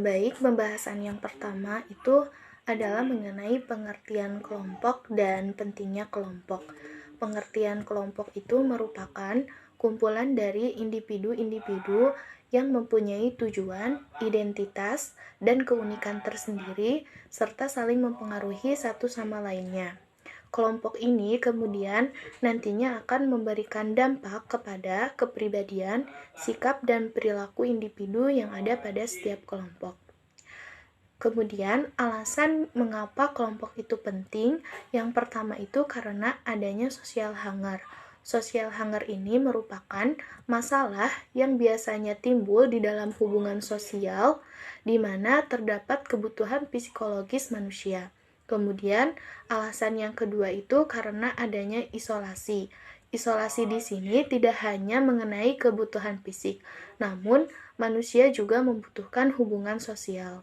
Baik, pembahasan yang pertama itu adalah mengenai pengertian kelompok dan pentingnya kelompok. Pengertian kelompok itu merupakan kumpulan dari individu-individu yang mempunyai tujuan, identitas, dan keunikan tersendiri, serta saling mempengaruhi satu sama lainnya. Kelompok ini kemudian nantinya akan memberikan dampak kepada kepribadian, sikap, dan perilaku individu yang ada pada setiap kelompok. Kemudian, alasan mengapa kelompok itu penting, yang pertama itu karena adanya sosial hunger. Sosial hunger ini merupakan masalah yang biasanya timbul di dalam hubungan sosial, di mana terdapat kebutuhan psikologis manusia. Kemudian, alasan yang kedua itu karena adanya isolasi. Isolasi di sini tidak hanya mengenai kebutuhan fisik, namun manusia juga membutuhkan hubungan sosial.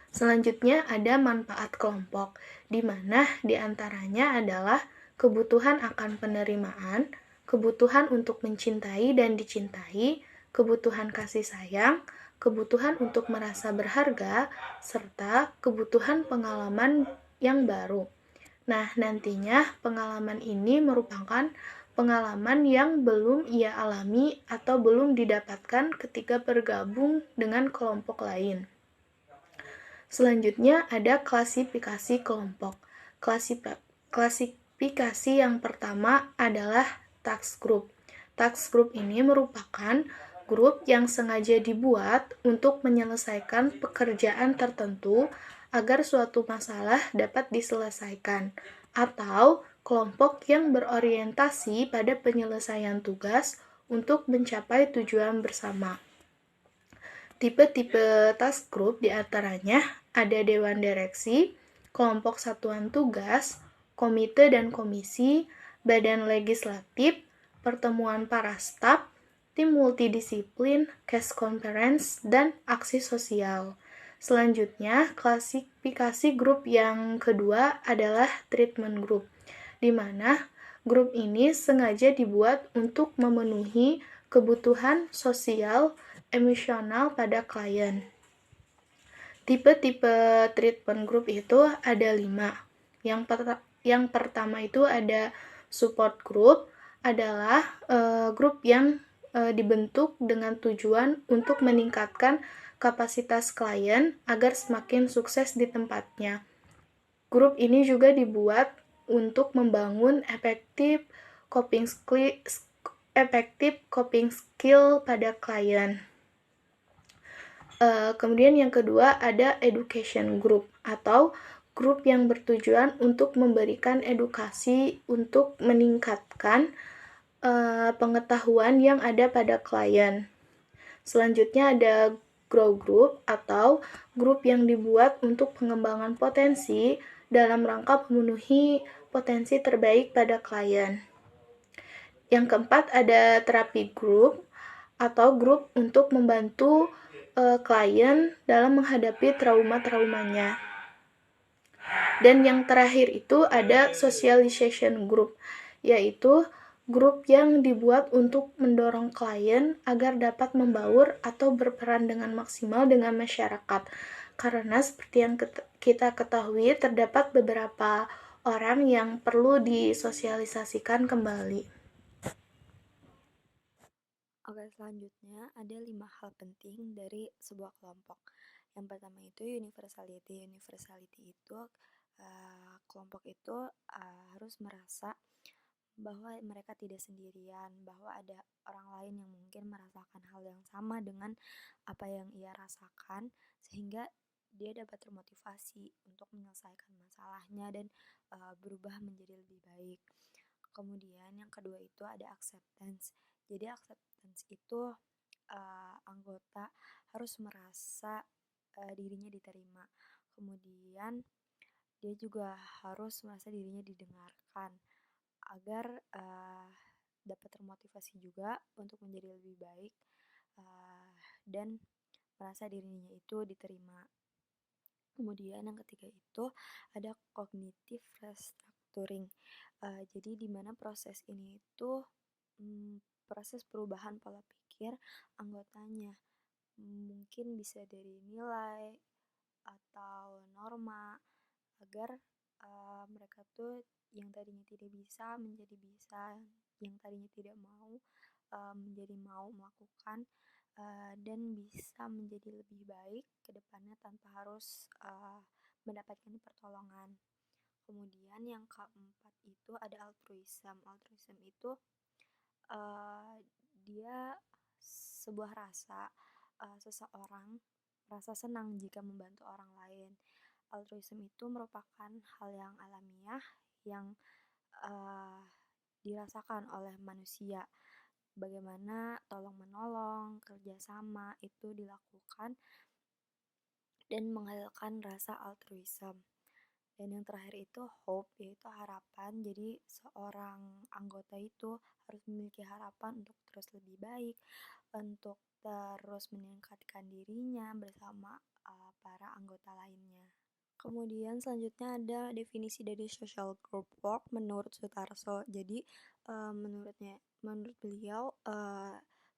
Selanjutnya ada manfaat kelompok, di mana diantaranya adalah kebutuhan akan penerimaan, kebutuhan untuk mencintai dan dicintai, kebutuhan kasih sayang, kebutuhan untuk merasa berharga, serta kebutuhan pengalaman yang baru. Nah, nantinya pengalaman ini merupakan pengalaman yang belum ia alami atau belum didapatkan ketika bergabung dengan kelompok lain. Selanjutnya ada klasifikasi kelompok. Klasifikasi yang pertama adalah task group. Task group ini merupakan grup yang sengaja dibuat untuk menyelesaikan pekerjaan tertentu agar suatu masalah dapat diselesaikan, atau kelompok yang berorientasi pada penyelesaian tugas untuk mencapai tujuan bersama. Tipe-tipe task group diantaranya ada dewan direksi, kelompok satuan tugas, komite dan komisi, badan legislatif, pertemuan para staf, tim multidisiplin, case conference, dan aksi sosial. Selanjutnya, klasifikasi grup yang kedua adalah treatment group, di mana grup ini sengaja dibuat untuk memenuhi kebutuhan sosial emosional pada klien. Tipe-tipe treatment group itu ada 5. Yang pertama itu ada support group, adalah grup yang dibentuk dengan tujuan untuk meningkatkan kapasitas klien agar semakin sukses di tempatnya. Grup ini juga dibuat untuk membangun effective coping skill pada klien. Kemudian yang kedua ada education group atau grup yang bertujuan untuk memberikan edukasi untuk meningkatkan pengetahuan yang ada pada klien. Selanjutnya ada grow group atau grup yang dibuat untuk pengembangan potensi dalam rangka memenuhi potensi terbaik pada klien. Yang keempat ada terapi group atau grup untuk membantu klien dalam menghadapi trauma-traumanya. Dan yang terakhir itu ada socialization group, yaitu grup yang dibuat untuk mendorong klien agar dapat membaur atau berperan dengan maksimal dengan masyarakat. Karena seperti yang kita ketahui, terdapat beberapa orang yang perlu disosialisasikan kembali. Oke, selanjutnya ada 5 hal penting dari sebuah kelompok. Yang pertama itu universality. Universality itu kelompok itu harus merasa bahwa mereka tidak sendirian, bahwa ada orang lain yang mungkin merasakan hal yang sama dengan apa yang ia rasakan, sehingga dia dapat termotivasi untuk menyelesaikan masalahnya dan berubah menjadi lebih baik. Kemudian yang kedua itu ada acceptance. Jadi acceptance itu anggota harus merasa dirinya diterima. Kemudian dia juga harus merasa dirinya didengarkan agar dapat termotivasi juga untuk menjadi lebih baik dan merasa dirinya itu diterima. Kemudian yang ketiga itu ada cognitive restructuring. Jadi di mana proses ini itu proses perubahan pola pikir pikir anggotanya. Mungkin bisa dari nilai atau norma agar mereka tuh yang tadinya tidak bisa menjadi bisa, yang tadinya tidak mau menjadi mau melakukan, dan bisa menjadi lebih baik ke depannya tanpa harus mendapatkan pertolongan. Kemudian yang keempat itu ada altruism. Altruism itu uh, dia sebuah rasa seseorang merasa senang jika membantu orang lain. Altruism itu merupakan hal yang alamiah yang uh, dirasakan oleh manusia. Bagaimana tolong-menolong, kerjasama itu dilakukan dan menghasilkan rasa altruism. Dan yang terakhir itu hope, yaitu harapan. Jadi seorang anggota itu harus memiliki harapan untuk terus lebih baik, untuk terus meningkatkan dirinya bersama para anggota lainnya. Kemudian selanjutnya ada definisi dari social group work menurut Sutarso. Jadi menurut beliau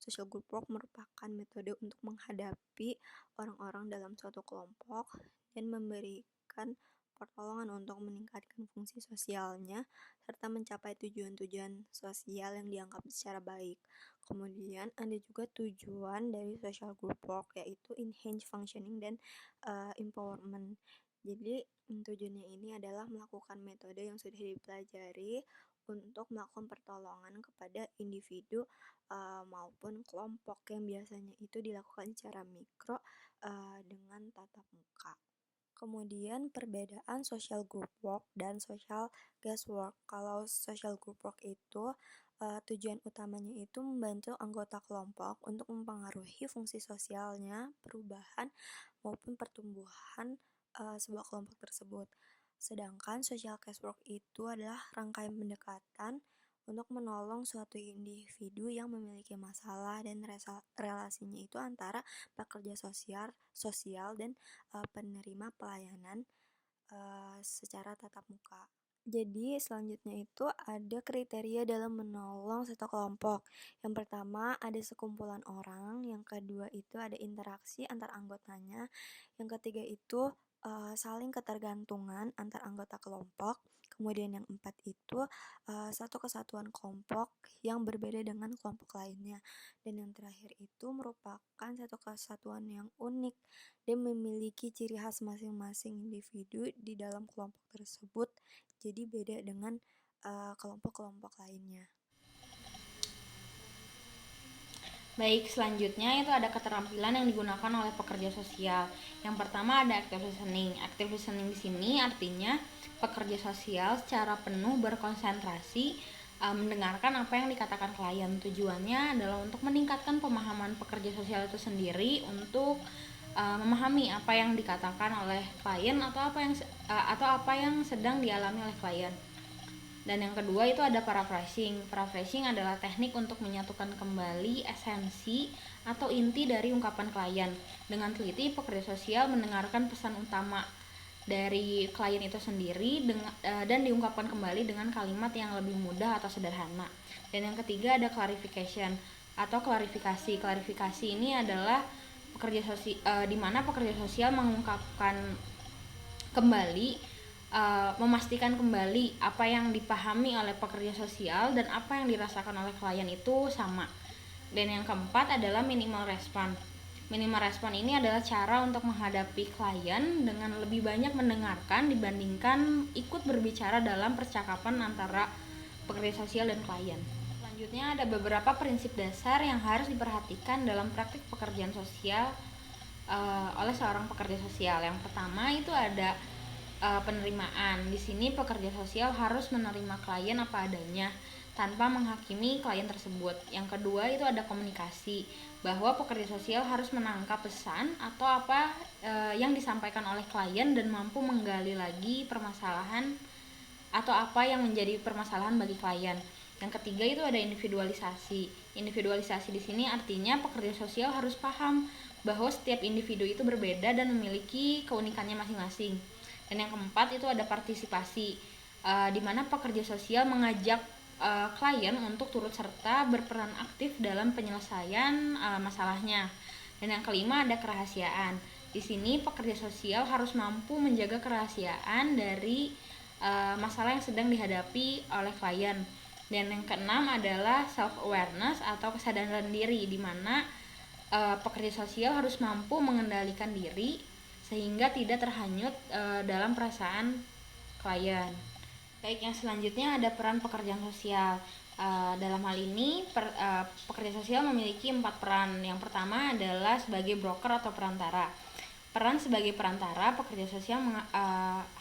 social group work merupakan metode untuk menghadapi orang-orang dalam suatu kelompok dan memberikan pertolongan untuk meningkatkan fungsi sosialnya serta mencapai tujuan-tujuan sosial yang dianggap secara baik. Kemudian ada juga tujuan dari social group work, yaitu enhance functioning dan empowerment. Jadi tujuannya ini adalah melakukan metode yang sudah dipelajari untuk melakukan pertolongan kepada individu maupun kelompok yang biasanya itu dilakukan secara mikro dengan tatap muka. Kemudian perbedaan social group work dan social guest work. Kalau social group work itu tujuan utamanya itu membantu anggota kelompok untuk mempengaruhi fungsi sosialnya, perubahan maupun pertumbuhan sebuah kelompok tersebut. Sedangkan social guest work itu adalah rangkaian pendekatan untuk menolong suatu individu yang memiliki masalah dan relasinya itu antara pekerja sosial dan penerima pelayanan secara tatap muka. Jadi selanjutnya itu ada kriteria dalam menolong satu kelompok. Yang pertama ada sekumpulan orang, yang kedua itu ada interaksi antar anggotanya, yang ketiga itu saling ketergantungan antar anggota kelompok. Kemudian yang empat itu satu kesatuan kelompok yang berbeda dengan kelompok lainnya. Dan yang terakhir itu merupakan satu kesatuan yang unik dan memiliki ciri khas masing-masing individu di dalam kelompok tersebut. Jadi beda dengan kelompok-kelompok lainnya. Baik, selanjutnya itu ada keterampilan yang digunakan oleh pekerja sosial. Yang pertama ada active listening. Active listening di sini artinya pekerja sosial secara penuh berkonsentrasi mendengarkan apa yang dikatakan klien. Tujuannya adalah untuk meningkatkan pemahaman pekerja sosial itu sendiri untuk memahami apa yang dikatakan oleh klien atau apa yang sedang dialami oleh klien. Dan yang kedua itu ada paraphrasing. Paraphrasing adalah teknik untuk menyatukan kembali esensi atau inti dari ungkapan klien. Dengan teliti, pekerja sosial mendengarkan pesan utama dari klien itu sendiri dan diungkapkan kembali dengan kalimat yang lebih mudah atau sederhana. Dan yang ketiga ada clarification atau klarifikasi. Klarifikasi ini adalah di mana pekerja sosial mengungkapkan kembali memastikan kembali apa yang dipahami oleh pekerja sosial dan apa yang dirasakan oleh klien itu sama. Dan yang keempat adalah minimal respon. Minimal respon ini adalah cara untuk menghadapi klien dengan lebih banyak mendengarkan dibandingkan ikut berbicara dalam percakapan antara pekerja sosial dan klien. Selanjutnya ada beberapa prinsip dasar yang harus diperhatikan dalam praktik pekerjaan sosial oleh seorang pekerja sosial. Yang pertama itu ada penerimaan. Di sini pekerja sosial harus menerima klien apa adanya tanpa menghakimi klien tersebut. Yang kedua itu ada komunikasi, bahwa pekerja sosial harus menangkap pesan atau apa yang disampaikan oleh klien dan mampu menggali lagi permasalahan atau apa yang menjadi permasalahan bagi klien. Yang ketiga itu ada individualisasi. Individualisasi di sini artinya pekerja sosial harus paham bahwa setiap individu itu berbeda dan memiliki keunikannya masing-masing. Dan yang keempat itu ada partisipasi, di mana pekerja sosial mengajak klien untuk turut serta berperan aktif dalam penyelesaian masalahnya. Dan yang kelima ada kerahasiaan. Di sini pekerja sosial harus mampu menjaga kerahasiaan dari masalah yang sedang dihadapi oleh klien. Dan yang keenam adalah self awareness atau kesadaran diri, di mana pekerja sosial harus mampu mengendalikan diri sehingga tidak terhanyut dalam perasaan klien. Baik, yang selanjutnya ada peran pekerjaan sosial. Dalam hal ini pekerja sosial memiliki 4 peran. Yang pertama adalah sebagai broker atau perantara. Peran sebagai perantara, pekerja sosial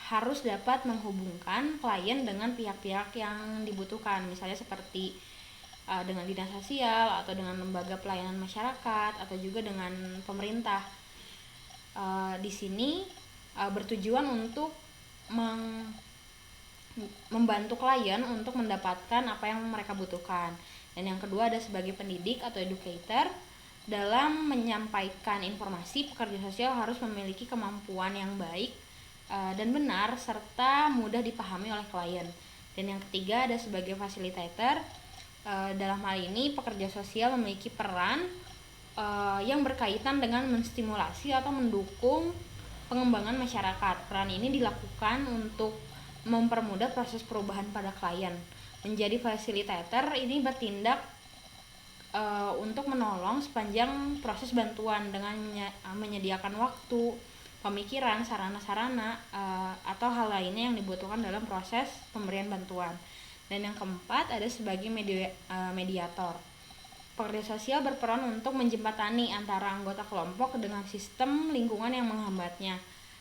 harus dapat menghubungkan klien dengan pihak-pihak yang dibutuhkan, misalnya seperti dengan dinas sosial atau dengan lembaga pelayanan masyarakat atau juga dengan pemerintah. Di sini bertujuan untuk membantu klien untuk mendapatkan apa yang mereka butuhkan. Dan yang kedua ada sebagai pendidik atau educator. Dalam menyampaikan informasi, pekerja sosial harus memiliki kemampuan yang baik dan benar serta mudah dipahami oleh klien. Dan yang ketiga ada sebagai facilitator. Dalam hal ini pekerja sosial memiliki peran yang berkaitan dengan menstimulasi atau mendukung pengembangan masyarakat. Peran ini dilakukan untuk mempermudah proses perubahan pada klien. Menjadi fasilitator ini bertindak untuk menolong sepanjang proses bantuan dengan menyediakan waktu, pemikiran, sarana-sarana atau hal lainnya yang dibutuhkan dalam proses pemberian bantuan. Dan yang keempat ada sebagai mediator. Pekerja sosial berperan untuk menjembatani antara anggota kelompok dengan sistem lingkungan yang menghambatnya.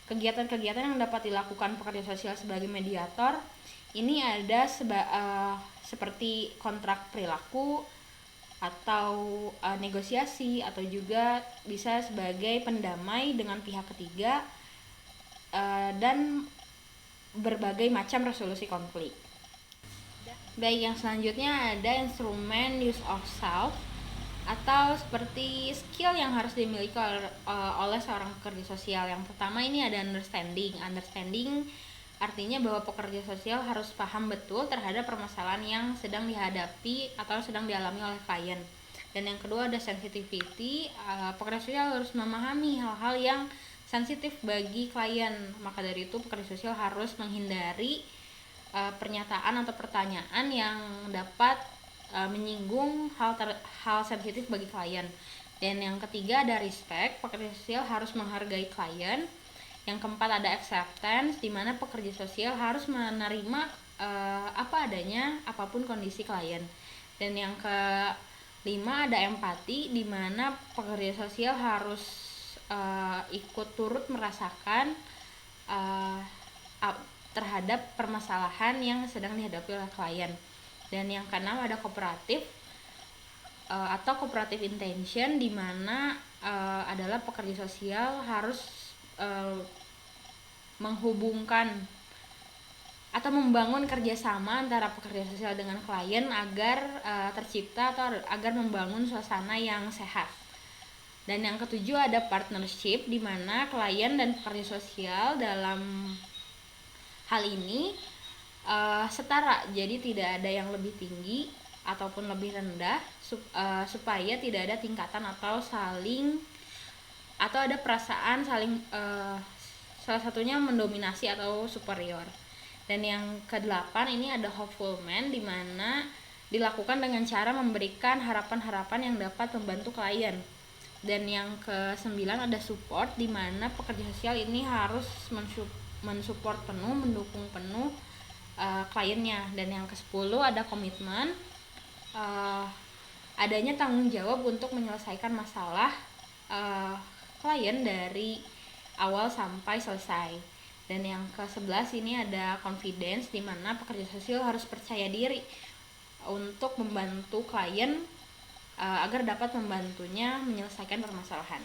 Kegiatan-kegiatan yang dapat dilakukan pekerja sosial sebagai mediator ini ada seperti kontrak perilaku atau negosiasi, atau juga bisa sebagai pendamai dengan pihak ketiga dan berbagai macam resolusi konflik. Baik, yang selanjutnya ada instrumen use of self atau seperti skill yang harus dimiliki oleh seorang pekerja sosial. Yang pertama ini ada understanding. Understanding artinya bahwa pekerja sosial harus paham betul terhadap permasalahan yang sedang dihadapi atau sedang dialami oleh klien. Dan yang kedua ada sensitivity. Pekerja sosial harus memahami hal-hal yang sensitif bagi klien. Maka dari itu pekerja sosial harus menghindari pernyataan atau pertanyaan yang dapat menyinggung hal sensitif bagi klien. Dan yang ketiga ada respect. Pekerja sosial harus menghargai klien. Yang keempat ada acceptance, di mana pekerja sosial harus menerima apa adanya apapun kondisi klien. Dan yang kelima ada empati, di mana pekerja sosial harus ikut turut merasakan terhadap permasalahan yang sedang dihadapi oleh klien. Dan yang keenam ada kooperatif atau cooperative intention, di mana adalah pekerja sosial harus menghubungkan atau membangun kerjasama antara pekerja sosial dengan klien agar tercipta atau agar membangun suasana yang sehat. Dan yang ketujuh ada partnership, di mana klien dan pekerja sosial dalam hal ini setara, jadi tidak ada yang lebih tinggi ataupun lebih rendah, supaya tidak ada tingkatan atau ada perasaan saling salah satunya mendominasi atau superior. Dan yang kedelapan ini ada hopeful man, di mana dilakukan dengan cara memberikan harapan-harapan yang dapat membantu klien. Dan yang kesembilan ada support, di mana pekerja sosial ini harus mensupport penuh, mendukung penuh kliennya. Dan yang ke-10 ada komitmen, adanya tanggung jawab untuk menyelesaikan masalah klien dari awal sampai selesai. Dan yang ke-11 ini ada confidence, di mana pekerja sosial harus percaya diri untuk membantu klien agar dapat membantunya menyelesaikan permasalahan.